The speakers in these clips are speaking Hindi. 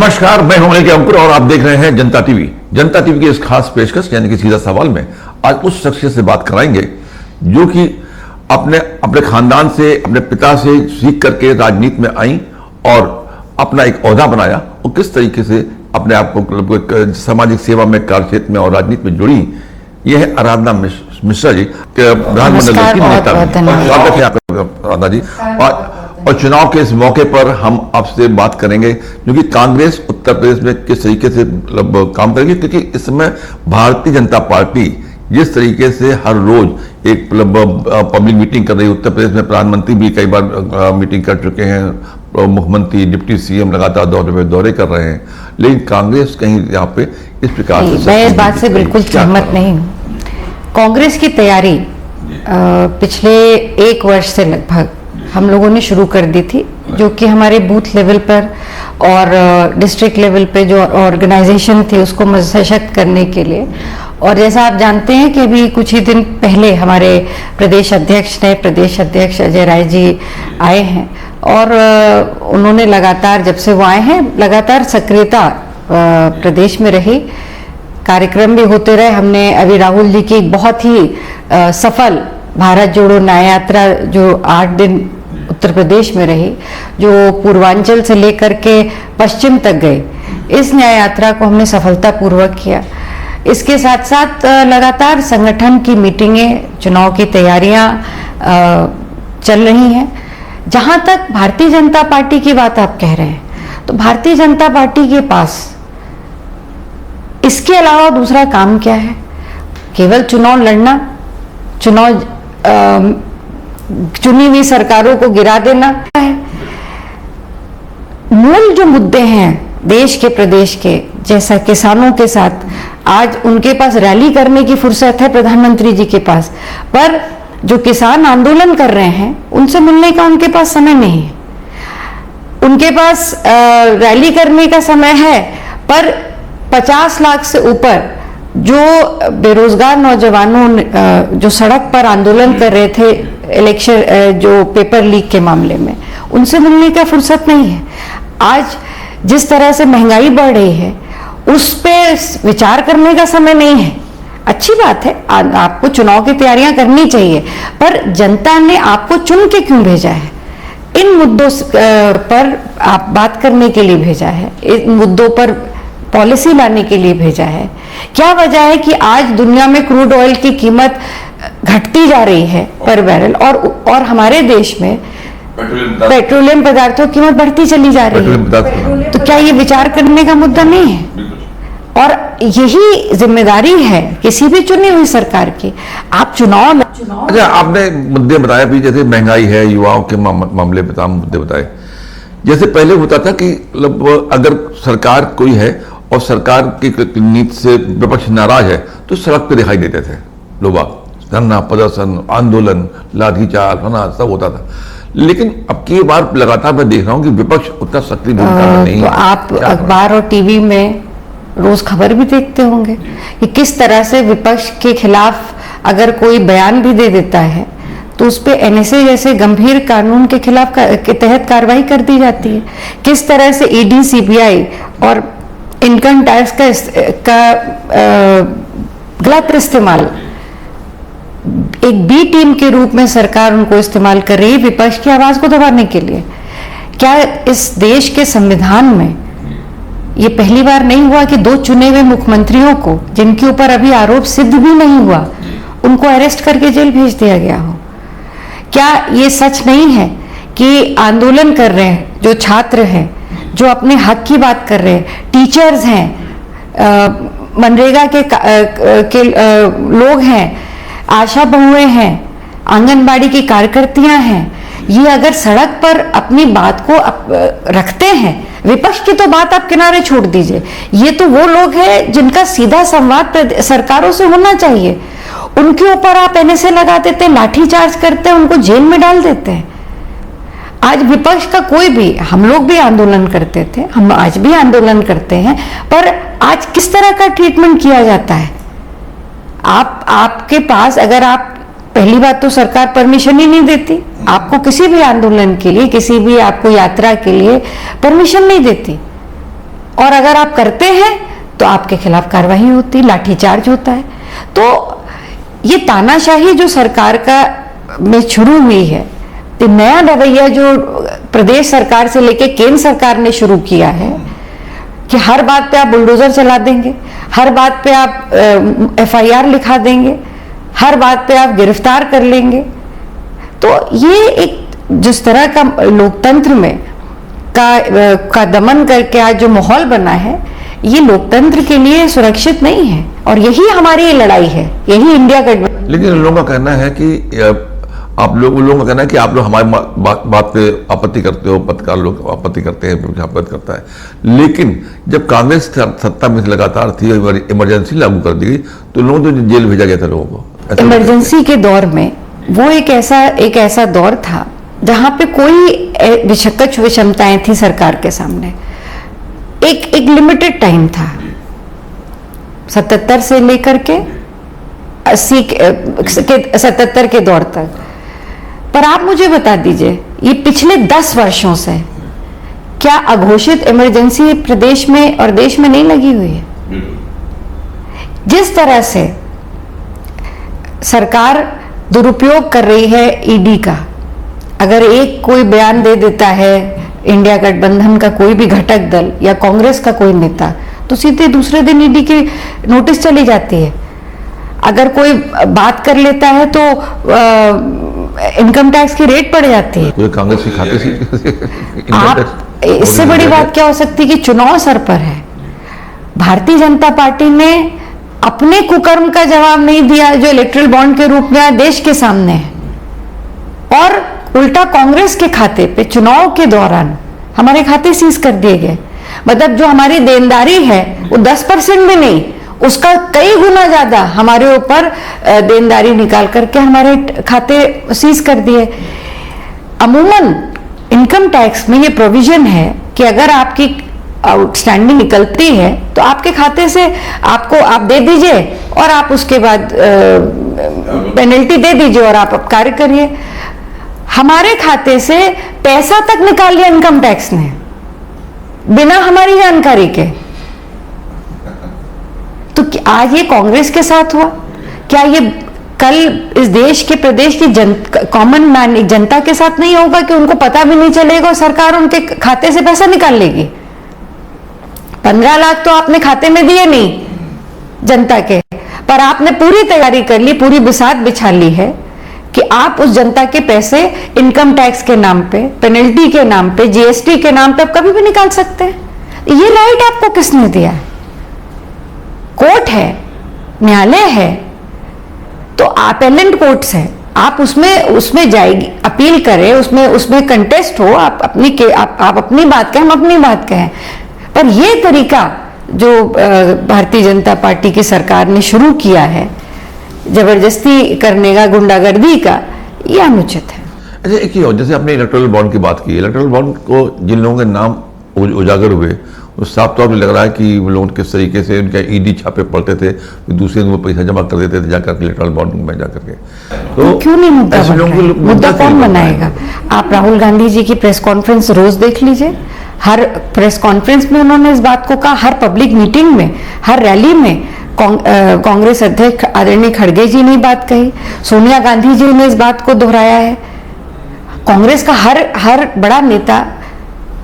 नमस्कार, मैं हूं अनिल अंकुर और आप देख रहे हैं जनता टीवी। जनता टीवी की इस खास पेशकश यानी कि सीधा सवाल में आज उस शख्सियत से बात कराएंगे जो कि अपने खानदान से, अपने पिता से सीख करके राजनीति में आई और अपना एक ओहदा बनाया और किस तरीके से अपने आप को सामाजिक सेवा में, कार्यक्षेत्र में और राजनीति में जुड़ी। यह है आराधना मिश्रा जी, विधानमंडल की नेता। स्वागत है आपका आराधना जी। और चुनाव के इस मौके पर हम आपसे बात करेंगे क्योंकि कांग्रेस उत्तर प्रदेश में किस तरीके से काम करेगी, क्योंकि इस समय भारतीय जनता पार्टी जिस तरीके से हर रोज एक पब्लिक मीटिंग कर रही है। उत्तर प्रदेश में प्रधानमंत्री भी कई बार मीटिंग कर चुके हैं, मुख्यमंत्री, डिप्टी सीएम लगातार दौरे कर रहे हैं, लेकिन कांग्रेस कहीं यहाँ पे इस प्रकार से। मैं इस बात से बिल्कुल सहमत नहीं हूँ। कांग्रेस की तैयारी पिछले 1 वर्ष से लगभग हम लोगों ने शुरू कर दी थी, जो कि हमारे बूथ लेवल पर और डिस्ट्रिक्ट लेवल पे जो ऑर्गेनाइजेशन थी उसको सशक्त करने के लिए। और जैसा आप जानते हैं कि अभी कुछ ही दिन पहले हमारे प्रदेश अध्यक्ष अजय राय जी आए हैं और उन्होंने लगातार, जब से वो आए हैं, लगातार सक्रियता प्रदेश में रही, कार्यक्रम भी होते रहे। हमने अभी राहुल जी की एक बहुत ही सफल भारत जोड़ो न्याय यात्रा जो 8 दिन उत्तर प्रदेश में रही, जो पूर्वांचल से लेकर के पश्चिम तक गई, इस न्याय यात्रा को हमने सफलतापूर्वक किया। इसके साथ साथ लगातार संगठन की मीटिंगें, चुनाव की तैयारियां चल रही हैं। जहां तक भारतीय जनता पार्टी की बात आप कह रहे हैं, तो भारतीय जनता पार्टी के पास इसके अलावा दूसरा काम क्या है? केवल चुनाव लड़ना, चुनी हुई सरकारों को गिरा देना है। मूल जो मुद्दे हैं देश के, प्रदेश के, जैसा किसानों के साथ, आज उनके पास रैली करने की फुर्सत है प्रधानमंत्री जी के पास, पर जो किसान आंदोलन कर रहे हैं उनसे मिलने का उनके पास समय नहीं है। उनके पास रैली करने का समय है, पर 50 लाख से ऊपर जो बेरोजगार नौजवानों जो सड़क पर आंदोलन कर रहे थे इलेक्शन, जो पेपर लीक के मामले में, उनसे मिलने का फुर्सत नहीं है। आज जिस तरह से महंगाई बढ़ रही है उस पे विचार करने का समय नहीं है। अच्छी बात है, आपको चुनाव की तैयारियां करनी चाहिए, पर जनता ने आपको चुन के क्यों भेजा है? इन मुद्दों पर आप बात करने के लिए भेजा है, इन मुद्दों पर पॉलिसी लाने के लिए भेजा है। क्या वजह है कि आज दुनिया में क्रूड ऑयल की कीमत घटती जा रही है पर बैरल, और हमारे देश में पेट्रोलियम पदार्थों की कीमत बढ़ती चली जा रही है? तो क्या ये विचार करने का मुद्दा नहीं है? और यही जिम्मेदारी है किसी भी चुनी हुई सरकार की। आप चुनाव अच्छा, आपने मुद्दे बताए भी, जैसे महंगाई है, युवाओं के मामले में तमाम मुद्दे बताए। जैसे पहले होता था कि अगर सरकार कोई है और सरकार की नीति से विपक्ष नाराज है तो सड़क पे दिखाई देते थे लोग, धरना, प्रदर्शन, आंदोलन, लाठीचार्ज होना सब होता था। लेकिन अब की बार लगातार मैं देख रहा हूं कि विपक्ष उतना सक्रिय भूमिका में नहीं है। तो आप अखबार और टीवी में रोज खबर भी देखते होंगे कि किस तरह से विपक्ष के खिलाफ अगर कोई बयान भी दे देता है तो उस पे एनएसए जैसे गंभीर कानून के खिलाफ के तहत कार्रवाई कर दी जाती है। किस तरह से ईडी, सीबीआई और इनकम टैक्स का गलत इस्तेमाल एक बी टीम के रूप में सरकार उनको इस्तेमाल कर रही है विपक्ष की आवाज को दबाने के लिए। क्या इस देश के संविधान में ये पहली बार नहीं हुआ कि 2 चुने हुए मुख्यमंत्रियों को, जिनके ऊपर अभी आरोप सिद्ध भी नहीं हुआ, उनको अरेस्ट करके जेल भेज दिया गया हो? क्या ये सच नहीं है कि आंदोलन कर रहे हैं जो छात्र हैं, जो अपने हक की बात कर रहे हैं, टीचर्स हैं, मनरेगा के लोग हैं, आशा बहुएं हैं, आंगनबाड़ी की कार्यकर्तियां हैं, ये अगर सड़क पर अपनी बात को रखते हैं, विपक्ष की तो बात आप किनारे छोड़ दीजिए, ये तो वो लोग हैं जिनका सीधा संवाद सरकारों से होना चाहिए, उनके ऊपर आप एनएसए लगा देते हैं, लाठीचार्ज करते हैं, उनको जेल में डाल देते हैं। आज विपक्ष का कोई भी, हम लोग भी आंदोलन करते थे, हम आज भी आंदोलन करते हैं, पर आज किस तरह का ट्रीटमेंट किया जाता है? आपके पास, अगर आप, पहली बात तो सरकार परमिशन ही नहीं देती आपको किसी भी आंदोलन के लिए, किसी भी आपको यात्रा के लिए परमिशन नहीं देती, और अगर आप करते हैं तो आपके खिलाफ कार्रवाई होती, लाठीचार्ज होता है। तो ये तानाशाही जो सरकार का में शुरू हुई है, ये नया रवैया जो प्रदेश सरकार से लेके केंद्र सरकार ने शुरू किया है कि हर बात पे आप बुलडोजर चला देंगे, हर बात पे आप FIR लिखा देंगे, हर बात पे आप गिरफ्तार कर लेंगे। तो ये एक जिस तरह का लोकतंत्र में का दमन करके आज जो माहौल बना है, ये लोकतंत्र के लिए सुरक्षित नहीं है और यही हमारी लड़ाई है, यही इंडिया गठबंधन। लेकिन लोगों का कहना है कि आप लोगों का कहना है कि आप लोग हमारी बात पे आपत्ति करते हो, पत्रकार लोग आपत्ति करते हैं, आपत्ति करता है। लेकिन जब कांग्रेस सत्ता में लगातार थी, इमरजेंसी लागू कर दी गई, तो लोगों को जेल भेजा गया था लोगों को। इमरजेंसी के दौर में वो एक ऐसा दौर था जहां पे कोई विषमताएं थी सरकार के सामने। एक लिमिटेड टाइम था, 77 से लेकर के 77 के दौर तक। पर आप मुझे बता दीजिए, ये पिछले 10 वर्षों से क्या अघोषित इमरजेंसी प्रदेश में और देश में नहीं लगी हुई है? जिस तरह से सरकार दुरुपयोग कर रही है ईडी का, अगर एक कोई बयान दे देता है इंडिया गठबंधन का कोई भी घटक दल या कांग्रेस का कोई नेता, तो सीधे दूसरे दिन ईडी की नोटिस चली जाती है। अगर कोई बात कर लेता है तो इनकम टैक्स की रेट बढ़ जाती है। कांग्रेस के खाते से आप इससे बड़ी बात क्या हो सकती है कि चुनाव सर पर है, भारतीय जनता पार्टी ने अपने कुकर्म का जवाब नहीं दिया जो इलेक्ट्रल बॉन्ड के रूप में देश के सामने है, और उल्टा कांग्रेस के खाते पे चुनाव के दौरान हमारे खाते सीज कर दिए गए। मतलब जो हमारी देनदारी है वो 10% भी नहीं, उसका कई गुना ज्यादा हमारे ऊपर देनदारी निकाल करके हमारे खाते सीज कर दिए। अमूमन इनकम टैक्स में ये प्रोविजन है कि अगर आपकी आउटस्टैंडिंग निकलती है तो आपके खाते से आप दे दीजिए और आप उसके बाद पेनल्टी दे दीजिए और आप कार्य करिए। हमारे खाते से पैसा तक निकाल लिया इनकम टैक्स ने बिना हमारी जानकारी के। तो आज ये कांग्रेस के साथ हुआ, क्या ये कल इस देश के प्रदेश की कॉमन मैन जनता के साथ नहीं होगा कि उनको पता भी नहीं चलेगा और सरकार उनके खाते से पैसा निकाल लेगी? 15 लाख तो आपने खाते में दिए नहीं जनता के, पर आपने पूरी तैयारी कर ली, पूरी बिसात बिछा ली है कि आप उस जनता के पैसे इनकम टैक्स के नाम पे, पेनल्टी के नाम पे, GST के नाम पे आप कभी भी निकाल सकते हैं। ये राइट आपको किसने दिया? कोर्ट है, न्यायालय है, तो अपेलेंट कोर्ट्स है, आप उसमें जाएगी, अपील करें, उसमें कंटेस्ट हो, आप अपनी बात कहें, हम अपनी बात कहें। पर ये तरीका जो भारतीय जनता पार्टी की सरकार ने शुरू किया है जबरदस्ती करने का, गुंडागर्दी का, ये अनुचित है। अच्छा, एक ही हो, जैसे आपने इलेक्टोरल बॉन्ड की बात की, इलेक्टोरल बॉन्ड को जिन लोगों के नाम उजागर हुए, उस साफ तौर पर लग रहा है कि वो लोग किस तरीके से उनके ईडी छापे पड़ते थे, दूसरे दिन वो पैसा जमा कर देते थे जाकर इलेक्टोरल बॉन्ड में जाकर के। तो क्यों नहीं मुद्दा कौन बनाएगा? आप राहुल गांधी जी की प्रेस कॉन्फ्रेंस रोज देख लीजिए, हर प्रेस कॉन्फ्रेंस में उन्होंने इस बात को कहा, हर पब्लिक मीटिंग में, हर रैली में कांग्रेस अध्यक्ष आदरणीय खड़गे जी ने बात कही, सोनिया गांधी जी ने इस बात को दोहराया है। कांग्रेस का हर बड़ा नेता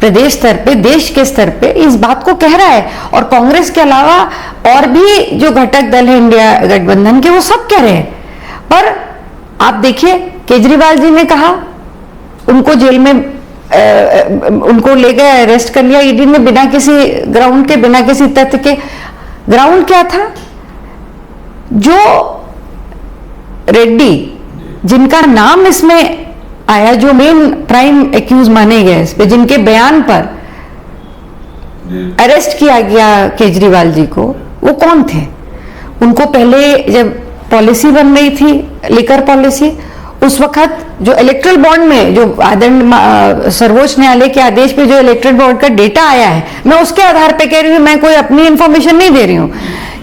प्रदेश स्तर पे, देश के स्तर पे इस बात को कह रहा है, और कांग्रेस के अलावा और भी जो घटक दल है इंडिया गठबंधन के, वो सब कह रहे हैं। पर आप देखिए, केजरीवाल जी ने कहा उनको जेल में उनको ले गए, अरेस्ट कर लिया ईडी ने बिना किसी ग्राउंड के, बिना किसी तथ्य के। ग्राउंड क्या था? जो रेड्डी जिनका नाम इसमें आया, जो मेन प्राइम एक्यूज माने गए इस पे, जिनके बयान पर अरेस्ट किया गया केजरीवाल जी को, वो कौन थे? उनको पहले जब पॉलिसी बन रही थी, लिकर पॉलिसी, उस वक्त जो इलेक्ट्रल बॉन्ड में जो सर्वोच्च न्यायालय के आदेश पे जो इलेक्ट्रल बॉन्ड का डेटा आया है, मैं उसके आधार पे कह रही हूँ, मैं कोई अपनी इंफॉर्मेशन नहीं दे रही हूँ,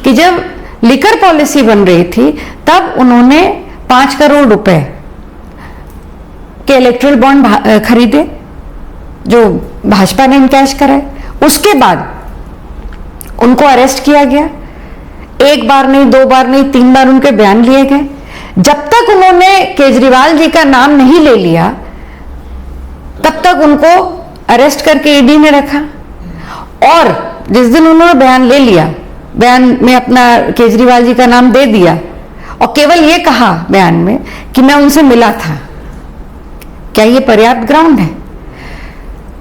कि जब लिकर पॉलिसी बन रही थी तब उन्होंने 5 करोड़ रुपए के इलेक्ट्रल बॉन्ड खरीदे जो भाजपा ने इनकैश कराए। उसके बाद उनको अरेस्ट किया गया, एक बार नहीं, दो बार नहीं, 3 बार उनके बयान लिए गए। जब तक उन्होंने केजरीवाल जी का नाम नहीं ले लिया तब तक उनको अरेस्ट करके ईडी ने रखा। और जिस दिन उन्होंने बयान ले लिया, बयान में अपना केजरीवाल जी का नाम दे दिया और केवल ये कहा बयान में कि मैं उनसे मिला था, क्या ये पर्याप्त ग्राउंड है?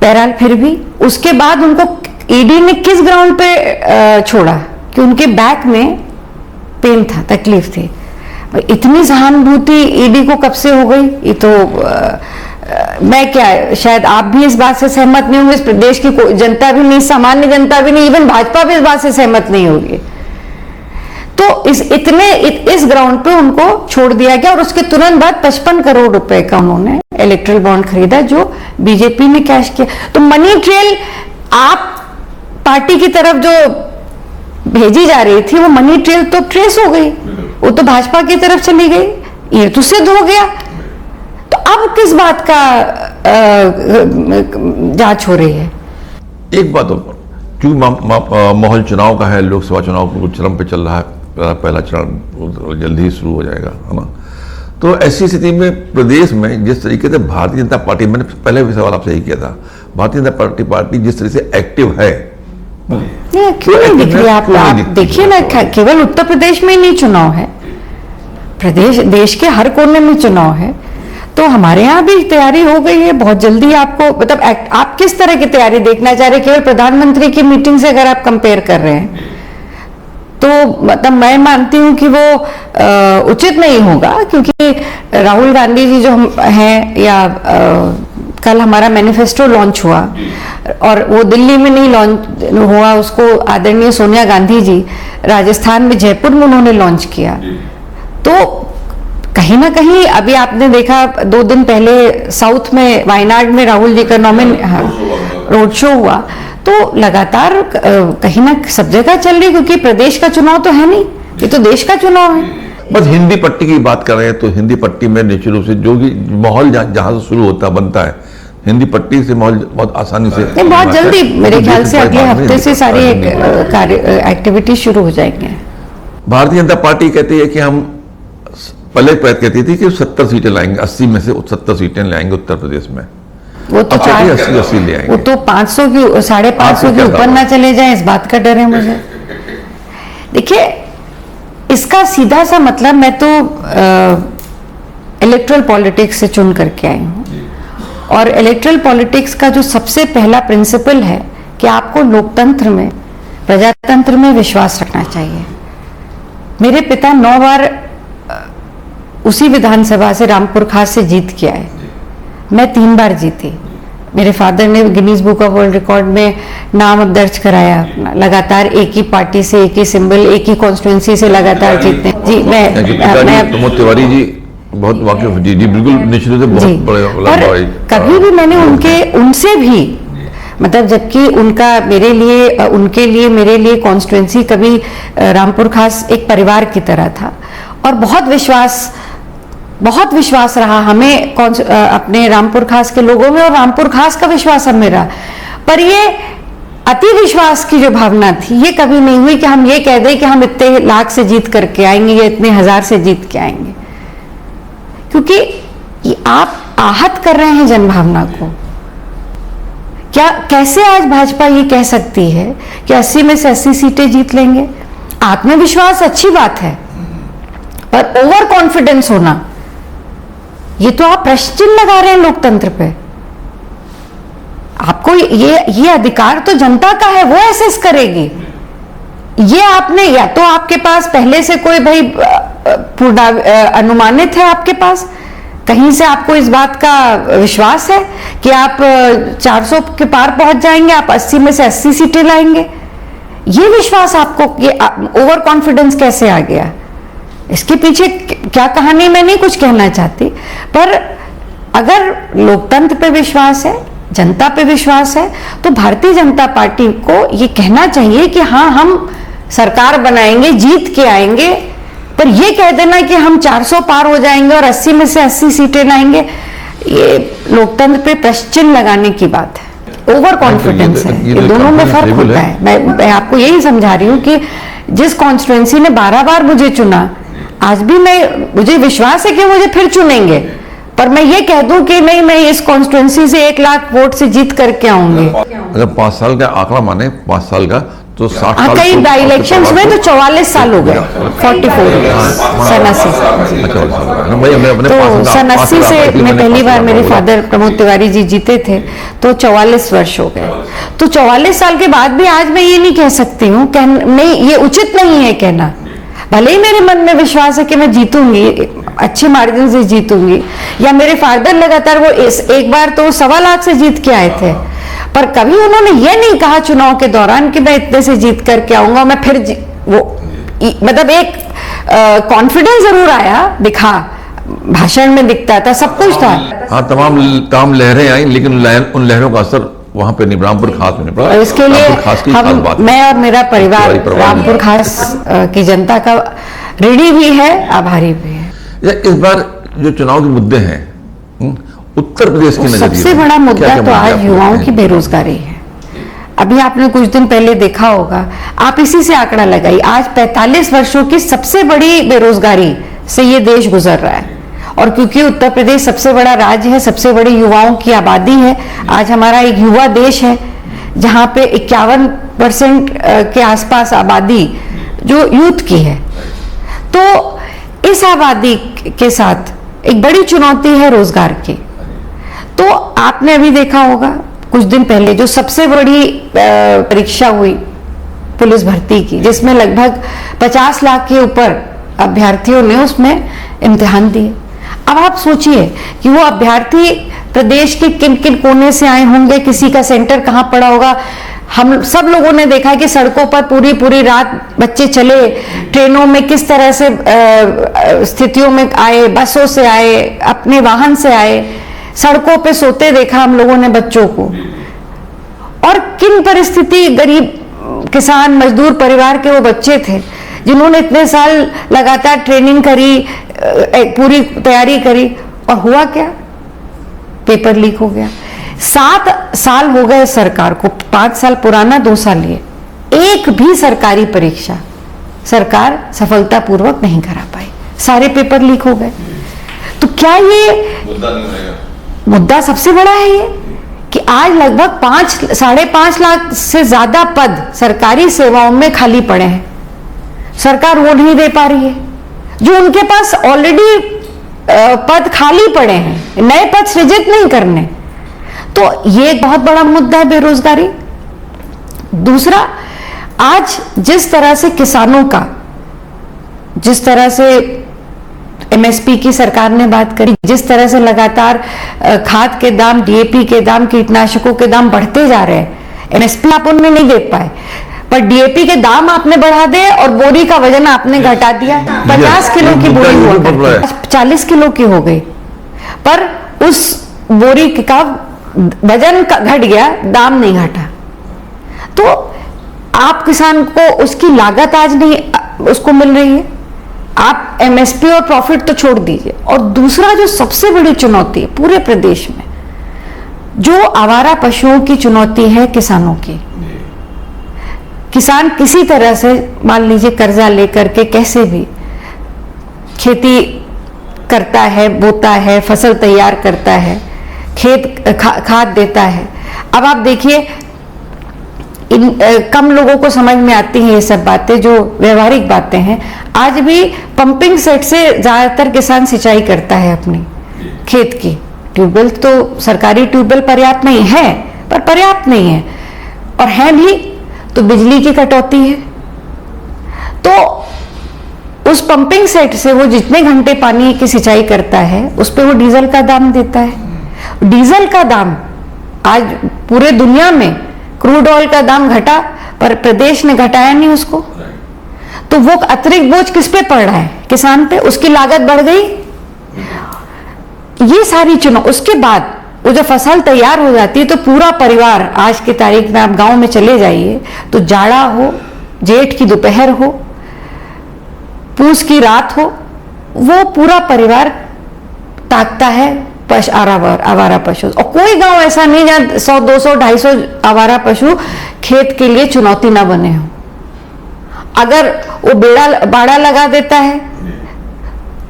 बहरहाल फिर भी उसके बाद उनको ईडी ने किस ग्राउंड पे छोड़ा कि उनके बैक में पेन था, तकलीफ थी। इतनी सहानुभूति ईडी को कब से हो गई? ये तो मैं क्या, शायद आप भी इस बात से सहमत नहीं होंगे, इस प्रदेश की जनता भी नहीं, सामान्य जनता भी नहीं, इवन भाजपा भी इस बात से सहमत नहीं होगी। तो इस ग्राउंड पे उनको छोड़ दिया गया और उसके तुरंत बाद 55 करोड़ रुपए का उन्होंने इलेक्ट्रल बॉन्ड खरीदा जो बीजेपी ने कैश किया। तो मनी ट्रेल आप पार्टी की तरफ जो भेजी जा रही थी वो मनी ट्रेल तो ट्रेस हो गई, वो तो भाजपा की तरफ चली गई, ये तो सिद्ध हो गया। तो अब किस बात का जांच हो रही है? एक बात और, क्यों माहौल चुनाव का है, लोकसभा चुनाव को चरम पे चल रहा है, पहला चरण जल्दी ही शुरू हो जाएगा, है ना। तो ऐसी स्थिति में प्रदेश में जिस तरीके से भारतीय जनता पार्टी, मैंने पहले भी सवाल आपसे यही किया था, भारतीय जनता पार्टी जिस तरह से एक्टिव है, क्यों नहीं दिख रही? आप देखिए ना, केवल उत्तर प्रदेश में ही नहीं चुनाव है, प्रदेश देश के हर कोने में चुनाव है। तो हमारे यहाँ भी तैयारी हो गई है बहुत जल्दी। आपको मतलब आप किस तरह की तैयारी देखना चाह रहे हैं? केवल प्रधानमंत्री की मीटिंग से अगर आप कंपेयर कर रहे हैं तो मतलब मैं मानती हूँ कि वो उचित नहीं होगा, क्योंकि राहुल गांधी जी जो हैं, या कल हमारा मैनिफेस्टो लॉन्च हुआ और वो दिल्ली में नहीं लॉन्च हुआ, उसको आदरणीय सोनिया गांधी जी राजस्थान में जयपुर में उन्होंने लॉन्च किया। तो कहीं ना कहीं अभी आपने देखा 2 दिन पहले साउथ में वायनाड में राहुल जी का रोड शो हुआ। तो लगातार कहीं ना सब जगह चल रही, क्योंकि प्रदेश का चुनाव तो है नहीं, ये तो देश का चुनाव है। बस हिंदी पट्टी की बात कर रहे हैं तो हिंदी पट्टी में निश्चित रूप से जो भी माहौल जहां से शुरू होता बनता है, हिंदी पट्टी से माहौल बहुत आसानी से, बहुत जल्दी मेरे ख्याल से अगले हफ्ते से सारी एक्टिविटी शुरू हो जाएंगे। भारतीय जनता पार्टी कहती है कि हम पहले कहती थी कि 70 सीटें लाएंगे, 80 में से 70 सीटें लाएंगे उत्तर प्रदेश में। वो तो 80 ले आएंगे, वो तो 500 की 550 के ऊपर ना चले जाए, इस बात का डर है मुझे। देखिए, इसका सीधा सा मतलब, मैं तो इलेक्ट्रल पॉलिटिक्स से चुन करके आई हूँ, और इलेक्ट्रल पॉलिटिक्स का जो सबसे पहला प्रिंसिपल है कि आपको लोकतंत्र में, प्रजातंत्र में विश्वास रखना चाहिए। मेरे पिता 9 बार उसी विधानसभा से, रामपुर खास से जीत के आए, मैं 3 बार जीती। मेरे फादर ने Guinness book of world record में नाम दर्ज कराया अपना, लगातार एक ही पार्टी से, एक ही सिंबल, एक ही कॉन्स्टिट्यूंसी से लगातार जीतते। जी, मैं तिवारी जी बहुत वाकिफ, जी बिल्कुल, निश्चित रूप से बहुत बड़े। कभी भी मैंने उनसे भी मतलब, जबकि उनके लिए मेरे लिए कॉन्स्टिट्यूंसी कभी रामपुर खास एक परिवार की तरह था, और बहुत विश्वास रहा हमें अपने रामपुर खास के लोगों में, और रामपुर खास का विश्वास हमें रहा। पर ये अति विश्वास की जो भावना थी, ये कभी नहीं हुई कि हम ये कह दें कि हम इतने लाख से जीत करके आएंगे या इतने हजार से जीत के आएंगे, क्योंकि ये आप आहत कर रहे हैं जनभावना को। क्या कैसे आज भाजपा ये कह सकती है कि 80 में से 80 सीटें जीत लेंगे? आत्मविश्वास अच्छी बात है, पर ओवर कॉन्फिडेंस होना, ये तो आप प्रश्न चिन्ह लगा रहे हैं लोकतंत्र पे। आपको ये अधिकार तो जनता का है, वो एसेस करेगी। ये आपने, या तो आपके पास पहले से कोई भाई पूर्ण अनुमानित है, आपके पास कहीं से आपको इस बात का विश्वास है कि आप 400 के पार पहुंच जाएंगे, आप 80 में से 80 सीटें लाएंगे। ये विश्वास आपको, ये ओवर कॉन्फिडेंस कैसे आ गया? इसके पीछे क्या कहानी, मैं नहीं कुछ कहना चाहती, पर अगर लोकतंत्र पे विश्वास है, जनता पे विश्वास है, तो भारतीय जनता पार्टी को ये कहना चाहिए कि हाँ, हम सरकार बनाएंगे, जीत के आएंगे। पर ये कह देना कि हम 400 पार हो जाएंगे और 80 में से 80 सीटें लाएंगे, ये लोकतंत्र पे प्रश्न चिन्ह लगाने की बात है। ओवर कॉन्फिडेंस है, ये दोनों में फर्क होता है। मैं आपको यही समझा रही हूँ कि जिस कॉन्स्टिट्यूएंसी ने 12 बार मुझे चुना, आज भी मुझे विश्वास है कि मुझे फिर चुनेंगे, पर मैं ये कह दूं कि नहीं, मैं इस कॉन्स्टिट्यूएंसी से 1 लाख वोट से जीत करके आऊंगी। अगर 5 साल का आंकड़ा माने, 5 साल का, तो 60 साल कई बाई इलेक्शंस में तो 44 साल हो गए, 44 सन 80 तो सन 80 से मैं पहली बार, मेरे फादर प्रमोद तिवारी जी जीते थे तो 44 वर्ष हो गए। तो 44 साल के बाद भी आज मैं ये नहीं कह सकती हूँ, नहीं, ये उचित नहीं है कहना। भले ही मेरे मन में विश्वास है कि मैं जीतूंगी, अच्छे मार्जिन से जीतूंगी, या मेरे फादर लगातार वो एक बार तो 1.25 लाख से जीत के आए थे, पर कभी उन्होंने ये नहीं कहा चुनाव के दौरान कि मैं इतने से जीत करके आऊंगा, मैं फिर मतलब एक कॉन्फिडेंस जरूर आया, दिखा, भाषण में दिखता था, सब कुछ था। हाँ, तमाम लहरें आई, लेकिन उन लहरों का असर वहां पे नहीं, रामपुर खास में नहीं पड़ा। इसके लिए मैं और मेरा परिवार रामपुर खास की जनता का ऋणी भी है, आभारी भी है। इस बार जो चुनाव के मुद्दे हैं उत्तर प्रदेश के नजरिए सबसे बड़ा मुद्दा तो आज युवाओं की बेरोजगारी है। अभी आपने कुछ दिन पहले देखा होगा, आप इसी से आंकड़ा लगाइए, आज 45 वर्षों की सबसे बड़ी बेरोजगारी से ये देश गुजर रहा है। और क्योंकि उत्तर प्रदेश सबसे बड़ा राज्य है, सबसे बड़ी युवाओं की आबादी है, आज हमारा एक युवा देश है जहां पे 51% के आसपास आबादी जो यूथ की है। तो इस आबादी के साथ एक बड़ी चुनौती है रोजगार की। तो आपने अभी देखा होगा कुछ दिन पहले जो सबसे बड़ी परीक्षा हुई पुलिस भर्ती की, जिसमें लगभग 50 लाख के ऊपर अभ्यर्थियों ने उसमें इम्तिहान दिए। अब आप सोचिए कि वो अभ्यर्थी प्रदेश के किन किन कोने से आए होंगे, किसी का सेंटर कहाँ पड़ा होगा। हम सब लोगों ने देखा कि सड़कों पर पूरी पूरी रात बच्चे चले, ट्रेनों में किस तरह से स्थितियों में आए, बसों से आए, अपने वाहन से आए, सड़कों पे सोते देखा हम लोगों ने बच्चों को। और किन परिस्थिति, गरीब किसान मजदूर परिवार के वो बच्चे थे जिन्होंने इतने साल लगातार ट्रेनिंग करी, पूरी तैयारी करी, और हुआ क्या, पेपर लीक हो गया। 7 साल हो गए सरकार को, 5 साल पुराना, 2 साल ये, एक भी सरकारी परीक्षा सरकार सफलतापूर्वक नहीं करा पाई, सारे पेपर लीक हो गए। तो क्या ये मुद्दा सबसे बड़ा है ये कि आज लगभग 5-5.5 लाख से ज्यादा पद सरकारी सेवाओं में खाली पड़े हैं, सरकार वो नहीं दे पा रही है। जो उनके पास ऑलरेडी पद खाली पड़े हैं, नए पद सृजित नहीं करने, तो ये एक बहुत बड़ा मुद्दा है बेरोजगारी। दूसरा, आज जिस तरह से किसानों का, जिस तरह से एमएसपी की सरकार ने बात करी, जिस तरह से लगातार खाद के दाम, डीएपी के दाम, कीटनाशकों के दाम बढ़ते जा रहे हैं, एमएसपी आप उनमें नहीं दे पाए, पर डीएपी के दाम आपने बढ़ा दे और बोरी का वजन आपने घटा दिया। 50 किलो की बोरी हुआ करती 40 किलो की हो गई, पर उस बोरी का वजन घट गया, दाम नहीं घटा। तो आप किसान को उसकी लागत आज नहीं उसको मिल रही है, आप एमएसपी और प्रॉफिट तो छोड़ दीजिए। और दूसरा जो सबसे बड़ी चुनौती है पूरे प्रदेश में, जो आवारा पशुओं की चुनौती है किसानों की। किसान किसी तरह से, मान लीजिए कर्जा लेकर के कैसे भी खेती करता है, बोता है, फसल तैयार करता है, खेत खाद देता है। अब आप देखिए, कम लोगों को समझ में आती हैं ये सब बातें, जो व्यवहारिक बातें हैं। आज भी पंपिंग सेट से ज्यादातर किसान सिंचाई करता है अपनी खेत की। ट्यूबवेल तो सरकारी ट्यूबवेल पर्याप्त नहीं है, पर पर्याप्त नहीं है, और है भी तो बिजली की कटौती है। तो उस पंपिंग सेट से वो जितने घंटे पानी की सिंचाई करता है, उस पे वो डीजल का दाम देता है। डीजल का दाम आज पूरे दुनिया में, क्रूड ऑयल का दाम घटा, पर प्रदेश ने घटाया नहीं उसको। तो वो अतिरिक्त बोझ किस पे पड़ रहा है? किसान पे, उसकी लागत बढ़ गई। ये सारी चुनौती, उसके बाद वो जब फसल तैयार हो जाती है तो पूरा परिवार, आज की तारीख में आप गांव में चले जाइए तो जाड़ा हो, जेठ की दोपहर हो, पूस की रात हो, वो पूरा परिवार ताकता है आवारा पशु, और कोई गांव ऐसा नहीं जहां 100, 200, 250 आवारा पशु खेत के लिए चुनौती ना बने हो। अगर वो बाड़ा लगा देता है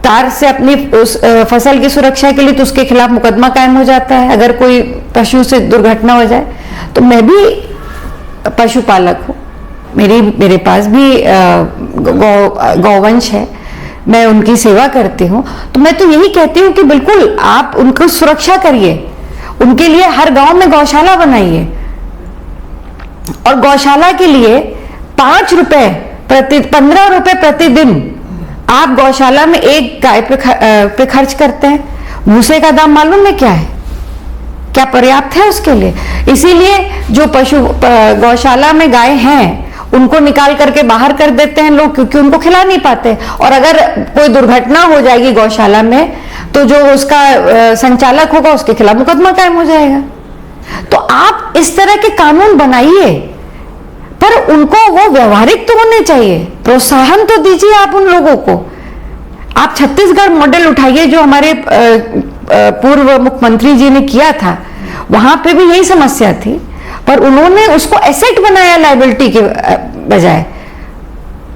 तार से अपनी उस फसल की सुरक्षा के लिए, तो उसके खिलाफ मुकदमा कायम हो जाता है। अगर कोई पशु से दुर्घटना हो जाए, तो मैं भी पशुपालक हूँ, मेरे पास भी गौवंश है, मैं उनकी सेवा करती हूँ, तो मैं तो यही कहती हूँ कि बिल्कुल आप उनको सुरक्षा करिए, उनके लिए हर गांव में गौशाला बनाइए, और गौशाला के लिए 5 रुपए 15 रुपए प्रतिदिन आप गौशाला में एक गाय पे खर्च करते हैं। भूसे का दाम मालूम है क्या है? क्या पर्याप्त है उसके लिए? इसीलिए जो पशु गौशाला में गाय हैं उनको निकाल करके बाहर कर देते हैं लोग, क्योंकि उनको खिला नहीं पाते। और अगर कोई दुर्घटना हो जाएगी गौशाला में, तो जो उसका संचालक होगा उसके खिलाफ मुकदमा कायम हो जाएगा। तो आप इस तरह के कानून बनाइए, पर उनको वो व्यवहारिक तो होने चाहिए, प्रोत्साहन तो दीजिए आप उन लोगों को। आप छत्तीसगढ़ मॉडल उठाइए जो हमारे पूर्व मुख्यमंत्री जी ने किया था, वहां पे भी यही समस्या थी, पर उन्होंने उसको एसेट बनाया लायबिलिटी के बजाय।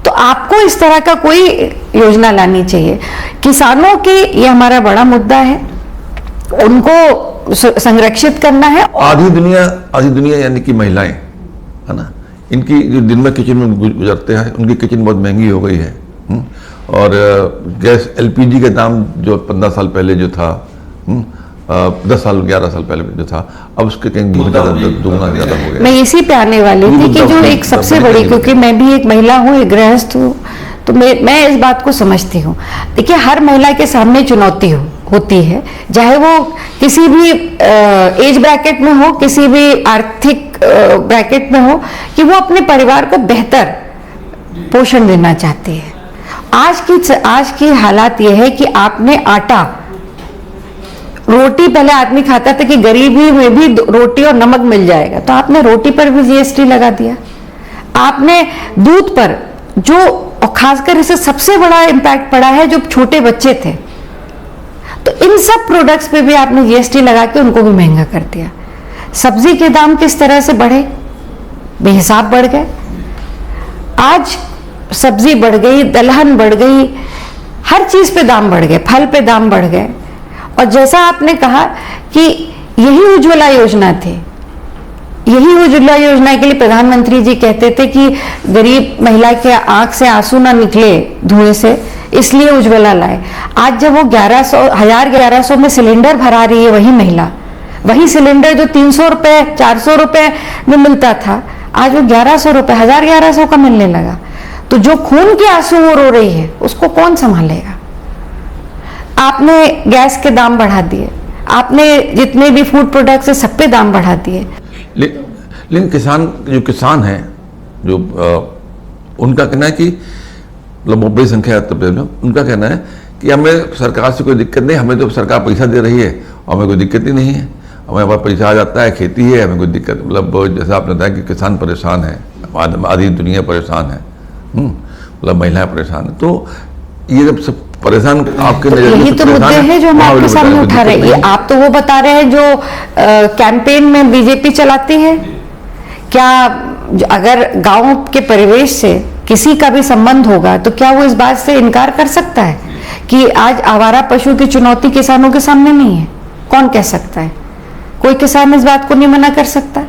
तो आपको इस तरह का कोई योजना लानी चाहिए। किसानों की ये हमारा बड़ा मुद्दा है, उनको संरक्षित करना है। आधी दुनिया यानी कि महिलाएं, है ना, इनकी जो दिन में किचन में गुजरते हैं, उनकी किचन बहुत महंगी हो गई है। और गैस LPG के दाम जो 15 साल पहले जो था, 10 साल 11 साल पहले जो था, अब उसके कहीं दुगना ज्यादा हो गया। मैं इसी पे आने वाली थी कि जो एक सबसे बड़ी, क्योंकि मैं भी एक महिला हूँ, एक गृहस्थ हूँ, तो मैं इस बात को समझती हूँ। देखिए, हर महिला के सामने चुनौती होती है, चाहे वो किसी भी एज ब्रैकेट में हो, किसी भी आर्थिक ब्रैकेट में हो, कि वो अपने परिवार को बेहतर पोषण देना चाहती है। आज की हालात ये है कि आपने आटा, रोटी पहले आदमी खाता था कि गरीबी में भी रोटी और नमक मिल जाएगा, तो आपने रोटी पर भी GST लगा दिया। आपने दूध पर, जो और खासकर इसे सबसे बड़ा इम्पैक्ट पड़ा है जो छोटे बच्चे थे, तो इन सब प्रोडक्ट्स पे भी आपने GST लगा के उनको भी महंगा कर दिया। सब्जी के दाम किस तरह से बढ़े, बेहिसाब बढ़ गए। आज सब्जी बढ़ गई, दलहन बढ़ गई, हर चीज पे दाम बढ़ गए, फल पे दाम बढ़ गए। और जैसा आपने कहा कि यही उज्ज्वला योजना थी, यही उज्ज्वला योजना के लिए प्रधानमंत्री जी कहते थे कि गरीब महिला के आंख से आंसू ना निकले धुएं से, इसलिए उज्ज्वला लाए। आज जब वो 1100 में सिलेंडर भरा रही है वही महिला, वही सिलेंडर जो 300 रुपए 400 रुपए में मिलता था, आज वो 1100 रुपए 1100 का मिलने लगा। तो जो खून के आंसू वो रो रही है, उसको कौन संभालेगा? आपने गैस के दाम बढ़ा दिए, आपने जितने भी फूड प्रोडक्ट्स है सब पे दाम बढ़ा दिए। लेकिन किसान हैं जो उनका कहना है कि मतलब बड़ी संख्या, उनका कहना है कि हमें सरकार से कोई दिक्कत नहीं, हमें तो सरकार पैसा दे रही है और हमें कोई दिक्कत ही नहीं है, हमें पास पैसा आ जाता है, खेती है, हमें कोई दिक्कत, मतलब जैसा आपने बताया कि किसान परेशान है, आधी दुनिया परेशान है, मतलब महिलाएं परेशान है। तो ये जब सब परेशान आपके नजर में, यही तो मुद्दे हैं जो हम आपके सामने उठा रहे हैं। आप तो वो बता रहे हैं जो कैंपेन में बीजेपी चलाती है। क्या अगर गांव के परिवेश से किसी का भी संबंध होगा तो क्या वो इस बात से इनकार कर सकता है कि आज आवारा पशु की चुनौती किसानों के सामने नहीं है? कौन कह सकता है? कोई किसान इस बात को नहीं मना कर सकता।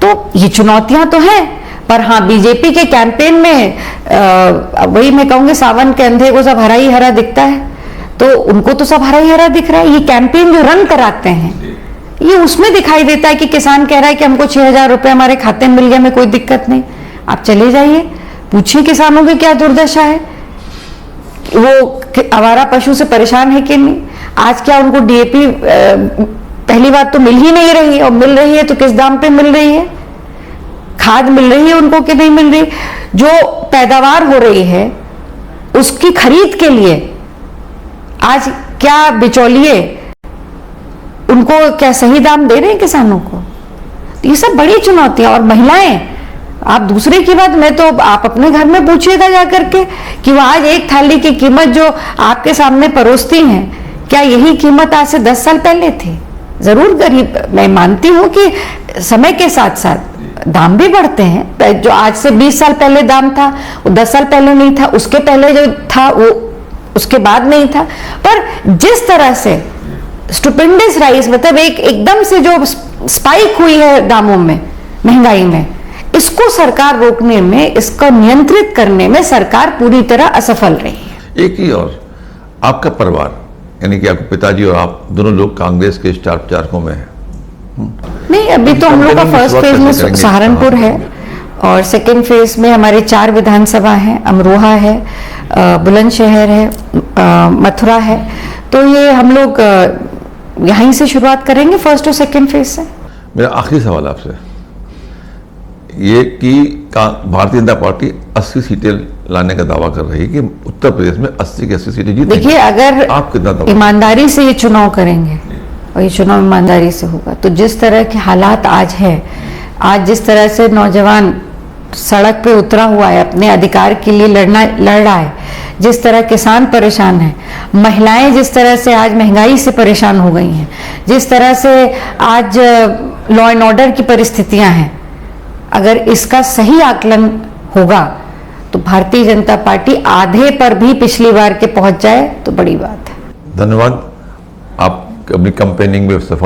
तो ये चुनौतियां तो हैं, पर हाँ, बीजेपी के कैंपेन में वही मैं कहूंगी, सावन के अंधे को सब हरा ही हरा दिखता है, तो उनको तो सब हरा ही हरा दिख रहा है। ये कैंपेन जो रन कराते हैं, ये उसमें दिखाई देता है कि किसान कह रहा है कि हमको 6000 रुपए हमारे खाते में मिल गए, हमें कोई दिक्कत नहीं। आप चले जाइए, पूछिए किसानों की क्या दुर्दशा है, वो आवारा पशु से परेशान है कि नहीं। आज क्या उनको DAP पहली बात तो मिल ही नहीं रही, और मिल रही है तो किस दाम पे मिल रही है? खाद मिल रही है उनको कि नहीं मिल रही? जो पैदावार हो रही है उसकी खरीद के लिए आज क्या बिचौलिए उनको क्या सही दाम दे रहे हैं किसानों को? ये सब बड़ी चुनौतियां। और महिलाएं, आप दूसरे की बात, मैं तो आप अपने घर में पूछिएगा जाकर के कि वो आज एक थाली की कीमत जो आपके सामने परोसती हैं, क्या यही कीमत आज से 10 साल पहले थी? जरूर गरीब, मैं मानती हूं कि समय के साथ साथ दाम भी बढ़ते हैं। जो आज से 20 साल पहले दाम था वो 10 साल पहले नहीं था, उसके पहले जो था वो उसके बाद नहीं था। पर जिस तरह से स्टुपेंडस राइज, मतलब एकदम से जो स्पाइक हुई है दामों में, महंगाई में, इसको सरकार रोकने में, इसको नियंत्रित करने में सरकार पूरी तरह असफल रही है। एक ही और, आपका परिवार यानी कि आपके पिताजी और आप दोनों लोग कांग्रेस के स्टार प्रचारकों में हैं। नहीं, अभी तो हम लोग का फर्स्ट फेज में सहारनपुर है और सेकंड फेज में हमारे 4 विधानसभा हैं, अमरोहा है, बुलंदशहर है, मथुरा है। तो ये हम लोग यहीं से शुरुआत करेंगे, फर्स्ट और सेकंड फेज से। मेरा आखिरी सवाल आपसे ये कि भारतीय जनता पार्टी 80 सीटें लाने का दावा कर रही है कि उत्तर प्रदेश में 80 की 80 सीटें जीतेंगे। देखिए, अगर आप कितना ईमानदारी से ये चुनाव करेंगे और ये चुनाव ईमानदारी से होगा तो जिस तरह के हालात आज है, आज जिस तरह से नौजवान सड़क पे उतरा हुआ है, अपने अधिकार के लिए लड़ रहा है, जिस तरह किसान परेशान है, महिलाएं जिस तरह से आज महंगाई से परेशान हो गई हैं, जिस तरह से आज लॉ एंड ऑर्डर की परिस्थितियां हैं, अगर इसका सही आकलन होगा तो भारतीय जनता पार्टी आधे पर भी पिछली बार के पहुंच जाए तो बड़ी बात है। धन्यवाद, आप अपनी कैंपेनिंग में सफल